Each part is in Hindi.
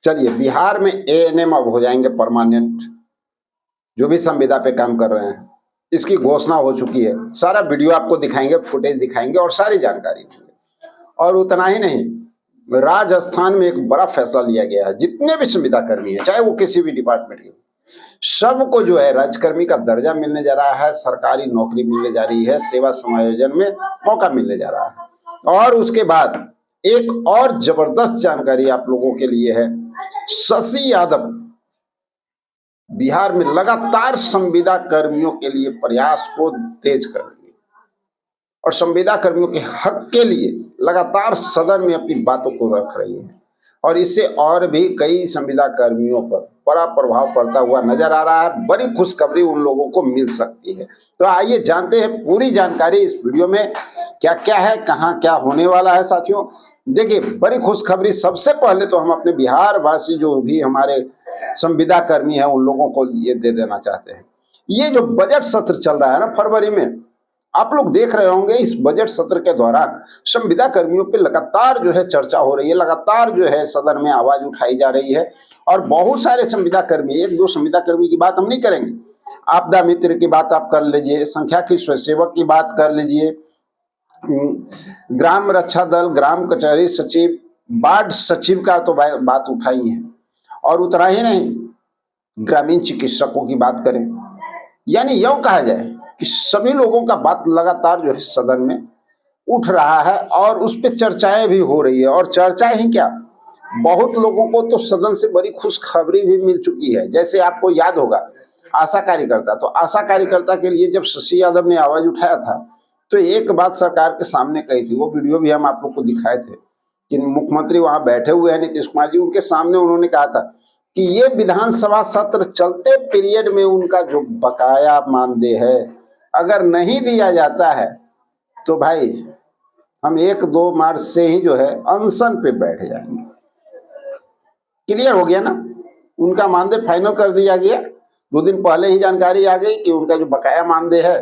चलिए, बिहार में एएनएम अब हो जाएंगे परमानेंट, जो भी संविदा पे काम कर रहे हैं, इसकी घोषणा हो चुकी है। सारा वीडियो आपको दिखाएंगे, फुटेज दिखाएंगे और सारी जानकारी देंगे। और उतना ही नहीं, राजस्थान में एक बड़ा फैसला लिया गया है, जितने भी संविदा कर्मी है, चाहे वो किसी भी डिपार्टमेंट के, सबको जो है राज्यकर्मी का दर्जा मिलने जा रहा है, सरकारी नौकरी मिलने जा रही है, सेवा समायोजन में मौका मिलने जा रहा है। और उसके बाद एक और जबरदस्त जानकारी आप लोगों के लिए है, शशि यादव बिहार में लगातार संविदा कर्मियों के लिए प्रयास को तेज कर रही है और संविदा कर्मियों के हक के लिए लगातार सदन में अपनी बातों को रख रही है। और इससे और भी कई संविदा कर्मियों पर बड़ा प्रभाव पड़ता हुआ नजर आ रहा है। बड़ी खुशखबरी उन लोगों को मिल सकती है। तो आइए जानते हैं पूरी जानकारी इस वीडियो में, क्या क्या है, कहाँ क्या होने वाला है। साथियों देखिए, बड़ी खुशखबरी, सबसे पहले तो हम अपने बिहार वासी जो भी हमारे संविदा कर्मी हैं उन लोगों को ये दे देना चाहते हैं। ये जो बजट सत्र चल रहा है ना फरवरी में, आप लोग देख रहे होंगे, इस बजट सत्र के दौरान संविदा कर्मियों पे लगातार जो है चर्चा हो रही है, लगातार जो है सदन में आवाज उठाई जा रही है। और बहुत सारे संविदा कर्मी, एक दो संविदा कर्मी की बात हम नहीं करेंगे, आपदा मित्र की बात आप कर लीजिए, संख्याकी स्वयंसेवक की बात कर लीजिए, ग्राम रक्षा दल, ग्राम कचहरी सचिव, वार्ड सचिव का तो बात उठाई है। और उतना ही नहीं, ग्रामीण चिकित्सकों की बात करें, यानी यूं कहा जाए कि सभी लोगों का बात लगातार जो है सदन में उठ रहा है और उस पर चर्चाएं भी हो रही है। और चर्चा ही क्या, बहुत लोगों को तो सदन से बड़ी खुशखबरी भी मिल चुकी है। जैसे आपको याद होगा आशा कार्यकर्ता, तो आशा कार्यकर्ता के लिए जब शशि यादव ने आवाज उठाया था तो एक बात सरकार के सामने कही थी, वो वीडियो भी हम आप लोग को दिखाए थे कि मुख्यमंत्री वहां बैठे हुए हैं नीतीश कुमार जी, उनके सामने उन्होंने कहा था कि ये विधानसभा सत्र चलते पीरियड में उनका जो बकाया मानदेय है अगर नहीं दिया जाता है तो भाई हम 1-2 मार्च से ही जो है अनशन पे बैठ जाएंगे। क्लियर हो गया ना, उनका मानदेय फाइनल कर दिया गया। 2 दिन पहले ही जानकारी आ गई कि उनका जो बकाया मानदेय है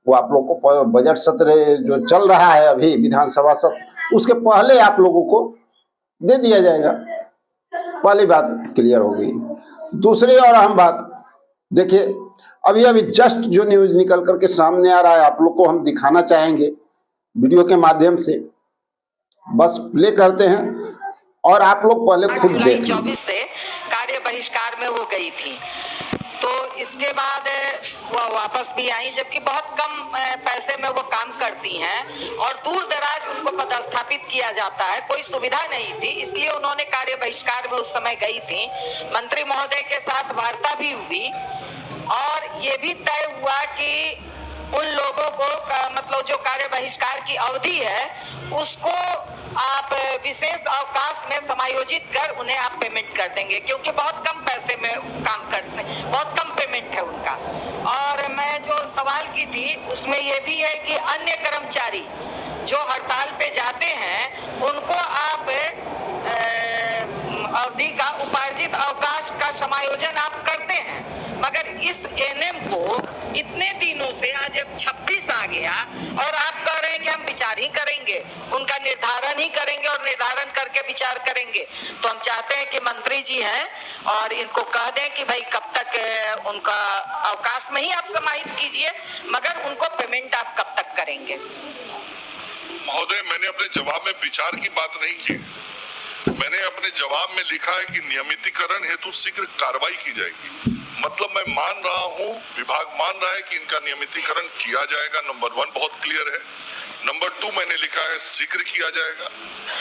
वो आप लोग को बजट सत्र जो चल रहा है अभी विधानसभा सत्र, उसके पहले आप लोगों को दे दिया जाएगा। पहली बात क्लियर हो गई। दूसरी और अहम बात देखिए, अभी जस्ट जो न्यूज निकल करके सामने आ रहा है, आप लोग को हम दिखाना चाहेंगे वीडियो के माध्यम से, बस प्ले करते हैं और आप लोग पहले खुद देख लीजिए। 24 से कार्य बहिष्कार में वो गई थी, तो इसके बाद वो वापस भी आई, जबकि बहुत कम पैसे में वो काम करती हैं और दूर दराज उनको पदस्थापित किया जाता है, कोई सुविधा नहीं थी, इसलिए उन्होंने कार्य बहिष्कार में उस समय गई थी। मंत्री महोदय के साथ वार्ता भी हुई और ये भी तय हुआ कि उन लोगों को मतलब जो कार्य बहिष्कार की अवधि है उसको आप विशेष अवकाश में समायोजित कर उन्हें आप पेमेंट कर देंगे, क्योंकि बहुत कम पैसे में काम करते हैं, बहुत कम पेमेंट है उनका। और मैं जो सवाल की थी उसमें ये भी है कि अन्य कर्मचारी जो हड़ताल पे जाते हैं उनको आप अवधि का उपार्जित अवकाश का समायोजन आप करते हैं, मगर इस एनएम को इतने दिनों से आज अब 26 आ गया और आप कह रहे हैं कि हम विचार ही करेंगे, उनका निर्धारण ही करेंगे और निर्धारण करके विचार करेंगे। तो हम चाहते हैं कि मंत्री जी हैं और इनको कह दें कि भाई कब तक उनका अवकाश में ही आप समाहित कीजिए, मगर उनको पेमेंट आप कब तक करेंगे। महोदय, मैंने अपने जवाब में विचार की बात नहीं की, मैंने अपने जवाब में लिखा है कि नियमितीकरण हेतु शीघ्र कार्रवाई की जाएगी। मतलब मैं मान रहा हूं, विभाग मान रहा है कि इनका नियमितीकरण किया जाएगा। नंबर 1 बहुत क्लियर है। नंबर 2 मैंने लिखा है शीघ्र किया जाएगा।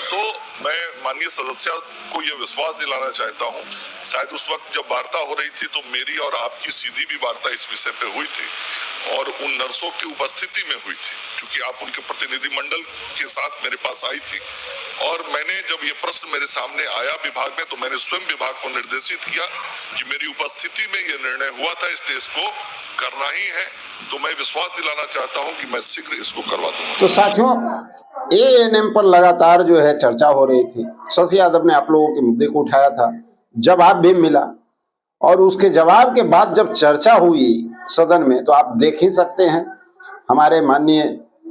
तो मैं माननीय सदस्य को यह विश्वास दिलाना चाहता हूं, शायद उस वक्त जब वार्ता हो रही थी तो मेरी और आपकी सीधी भी वार्ता इस विषय पे हुई थी और उन नर्सों की उपस्थिति में हुई थी, क्योंकि आप उनके प्रतिनिधिमंडल के साथ मेरे पास आई थी। और मैंने जब ये प्रश्न मेरे सामने आया विभाग में तो मैंने स्वयं विभाग को निर्देशित किया कि मेरी उपस्थिति में ये निर्णय हुआ था, इस टेस्ट को करना ही है। तो मैं विश्वास दिलाना चाहता हूं कि मैं शीघ्र इसको करवा दूंगा। तो साथियों, एएनएम पर लगातार जो है चर्चा हो रही थी। शशि यादव ने आप लोगों के मुद्दे को उठाया था, जवाब भी मिला और उसके जवाब के बाद जब चर्चा हुई सदन में तो आप देख ही सकते हैं हमारे माननीय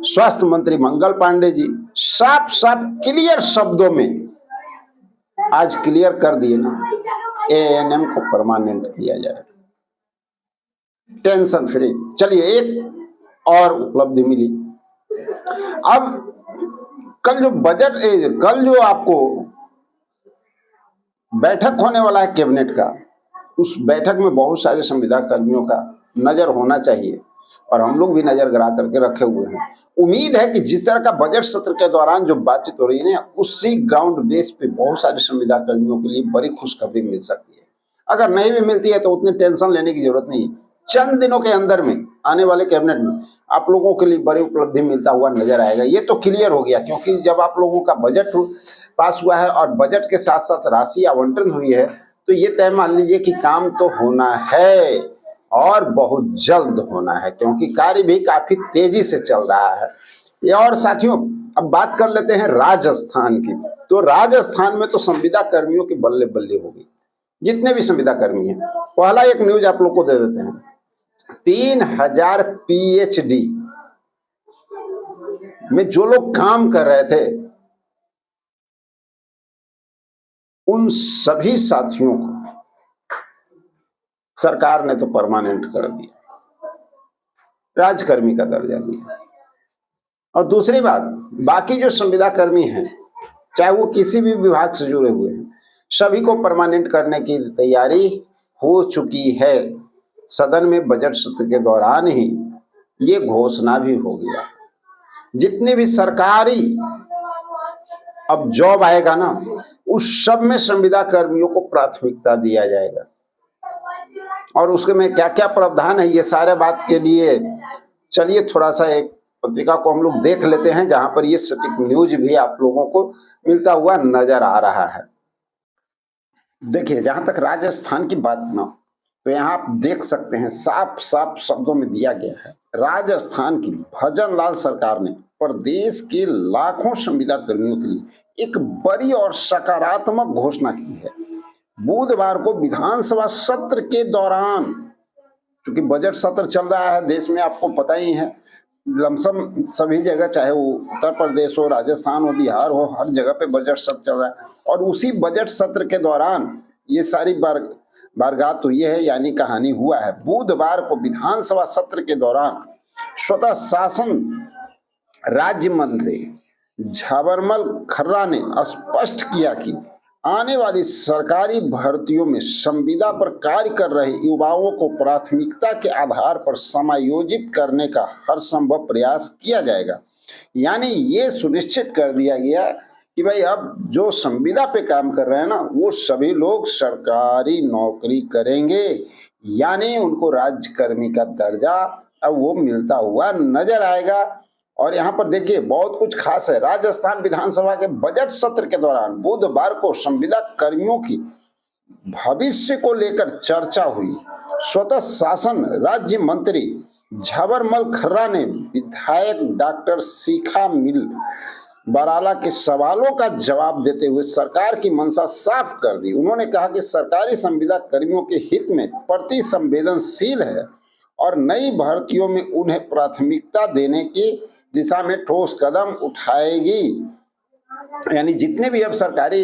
स्वास्थ्य मंत्री मंगल पांडे जी साफ साफ क्लियर शब्दों में आज क्लियर कर दिए ना, एएनएम को परमानेंट किया जाए, टेंशन फ्री। चलिए एक और उपलब्धि मिली। अब कल जो आपको बैठक होने वाला है कैबिनेट का, उस बैठक में बहुत सारे संविदा कर्मियों का नजर होना चाहिए और हम लोग भी नजर गड़ा करके रखे हुए हैं। उम्मीद है कि जिस तरह का बजट सत्र के दौरान जो बातचीत हो रही है ना, उसी ग्राउंड बेस पे बहुत सारे संविदा कर्मियों के लिए बड़ी खुशखबरी मिल सकती है। अगर नहीं भी मिलती है तो उतनी टेंशन लेने की जरूरत नहीं। चंद दिनों के अंदर में आने वाले कैबिनेट में आप लोगों के लिए बड़ी उपलब्धि मिलता हुआ नजर आएगा। ये तो क्लियर हो गया, क्योंकि जब आप लोगों का बजट पास हुआ है और बजट के साथ साथ राशि आवंटन हुई है, तो ये तय मान लीजिए कि काम तो होना है और बहुत जल्द होना है, क्योंकि कार्य भी काफी तेजी से चल रहा है। ये और साथियों, अब बात कर लेते हैं राजस्थान की। तो राजस्थान में तो संविदा कर्मियों की बल्ले बल्ले हो गई, जितने भी संविदा कर्मी हैं। पहला एक न्यूज आप लोग को दे देते हैं। 3000 पीएचडी में जो लोग काम कर रहे थे, उन सभी साथियों को सरकार ने तो परमानेंट कर दिया, राजकर्मी का दर्जा दिया। और दूसरी बात, बाकी जो संविदा कर्मी हैं, चाहे वो किसी भी विभाग से जुड़े हुए हैं, सभी को परमानेंट करने की तैयारी हो चुकी है। सदन में बजट सत्र के दौरान ही ये घोषणा भी हो गया। जितने भी सरकारी अब जॉब आएगा ना, उस सब में संविदा कर्मियों को प्राथमिकता दिया जाएगा। और उसके में क्या क्या प्रावधान है, ये सारे बात के लिए चलिए थोड़ा सा एक पत्रिका को हम लोग देख लेते हैं, जहां पर ये सटीक न्यूज भी आप लोगों को मिलता हुआ नजर आ रहा है। देखिए, जहां तक राजस्थान की बात ना, तो यहाँ आप देख सकते हैं साफ साफ शब्दों में दिया गया है। राजस्थान की भजन लाल सरकार ने प्रदेश के लाखों संविदा कर्मियों के लिए एक बड़ी और सकारात्मक घोषणा की है। बुधवार को विधानसभा सत्र के दौरान, क्योंकि बजट सत्र चल रहा है देश में, आपको पता ही है, लमसम सभी जगह, चाहे वो उत्तर प्रदेश हो, राजस्थान हो, बिहार हो, हर जगह पे बजट सत्र चल रहा है। और उसी बजट सत्र के दौरान ये सारी बारगात हुई है, यानी कहानी हुआ है। बुधवार को विधानसभा सत्र के दौरान स्वतः शासन राज्य मंत्री झाबरमल खर्रा ने स्पष्ट किया कि आने वाली सरकारी भर्तियों में संविदा पर कार्य कर रहे युवाओं को प्राथमिकता के आधार पर समायोजित करने का हर संभव प्रयास किया जाएगा। यानी ये सुनिश्चित कर दिया गया कि भाई अब जो संविदा पे काम कर रहे हैं ना, वो सभी लोग सरकारी नौकरी करेंगे, यानी उनको राज्यकर्मी का दर्जा अब वो मिलता हुआ नजर आएगा। और यहाँ पर देखिए बहुत कुछ खास है। राजस्थान विधानसभा के बजट सत्र के दौरान बुधवार को संविदा कर्मियों की भविष्य को लेकर चर्चा हुई। स्वतः शासन राज्य मंत्री झाबरमल खर्रा ने विधायक डॉक्टर शिखा मिल बराला के सवालों का जवाब देते हुए सरकार की मंशा साफ कर दी। उन्होंने कहा कि सरकारी संविदा कर्मियों के हित में प्रति संवेदनशील है और नई भर्तियों में उन्हें प्राथमिकता देने की दिशा में ठोस कदम उठाएगी। यानी जितने भी अब सरकारी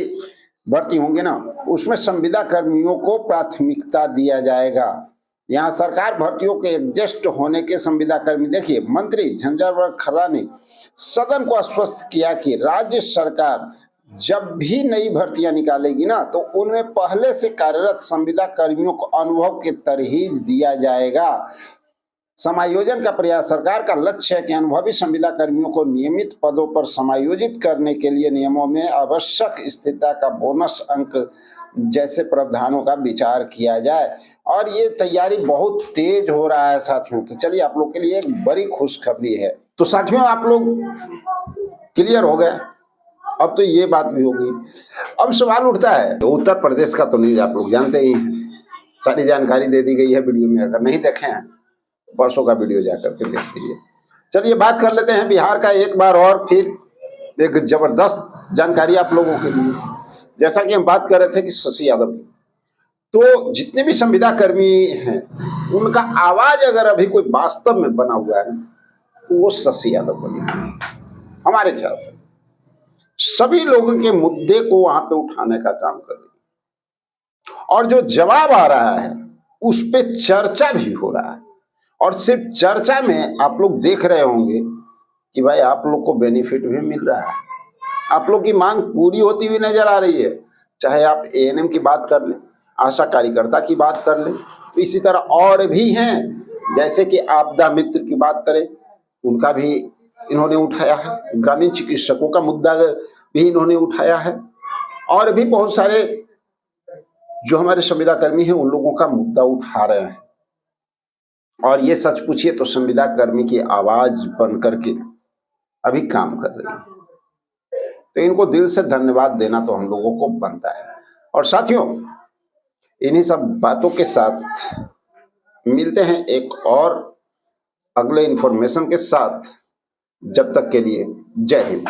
भर्ती होंगे ना, उसमें संविदा कर्मियों को प्राथमिकता दिया जाएगा। यहाँ सरकार भर्तियों के एडजस्ट होने के संविदा कर्मी, देखिए मंत्री झंझारमल खर्रा ने सदन को आश्वस्त किया कि राज्य सरकार जब भी नई भर्तियां निकालेगी ना, तो उनमें पहले से कार्यरत संविदा कर्मियों को अनुभव के तरहीज दिया जाएगा। समायोजन का प्रयास, सरकार का लक्ष्य है कि अनुभवी संविदा कर्मियों को नियमित पदों पर समायोजित करने के लिए नियमों में आवश्यक स्थिरता का बोनस अंक जैसे प्रावधानों का विचार किया जाए। और ये तैयारी बहुत तेज हो रहा है साथियों। तो चलिए आप लोग के लिए एक बड़ी खुशखबरी है। तो साथियों आप लोग क्लियर हो गए, अब तो ये बात भी होगी। अब सवाल उठता है, तो उत्तर प्रदेश का तो न्यूज आप लोग जानते ही हैं, सारी जानकारी दे दी गई है वीडियो में। अगर नहीं देखे हैं परसों का वीडियो जाकर के देख लीजिए। चलिए बात कर लेते हैं बिहार का एक बार और फिर एक जबरदस्त जानकारी आप लोगों के लिए। जैसा कि हम बात कर रहे थे कि शशि यादव की, तो जितने भी संविदा कर्मी हैं उनका आवाज अगर अभी कोई वास्तव में बना हुआ है तो वो शशि यादव बने हमारे ख्याल से। सभी लोगों के मुद्दे को वहां पे उठाने का काम कर रही है, और जो जवाब आ रहा है उस पे चर्चा भी हो रहा है। और सिर्फ चर्चा में आप लोग देख रहे होंगे कि भाई आप लोग को बेनिफिट भी मिल रहा है, आप लोग की मांग पूरी होती हुई नजर आ रही है। चाहे आप एएनएम की बात कर लें, आशा कार्यकर्ता की बात कर लें, तो इसी तरह और भी हैं, जैसे कि आपदा मित्र की बात करें, उनका भी इन्होंने उठाया है, ग्रामीण चिकित्सकों का मुद्दा भी इन्होंने उठाया है, और भी बहुत सारे जो हमारे संविदा कर्मी हैं उन लोगों का मुद्दा उठा रहे हैं। और ये सच पूछिए तो संविदा कर्मी की आवाज बन करके अभी काम कर रही है। तो इनको दिल से धन्यवाद देना तो हम लोगों को बनता है। और साथियों, इन्हीं सब बातों के साथ मिलते हैं एक और अगले इंफॉर्मेशन के साथ। जब तक के लिए जय हिंद।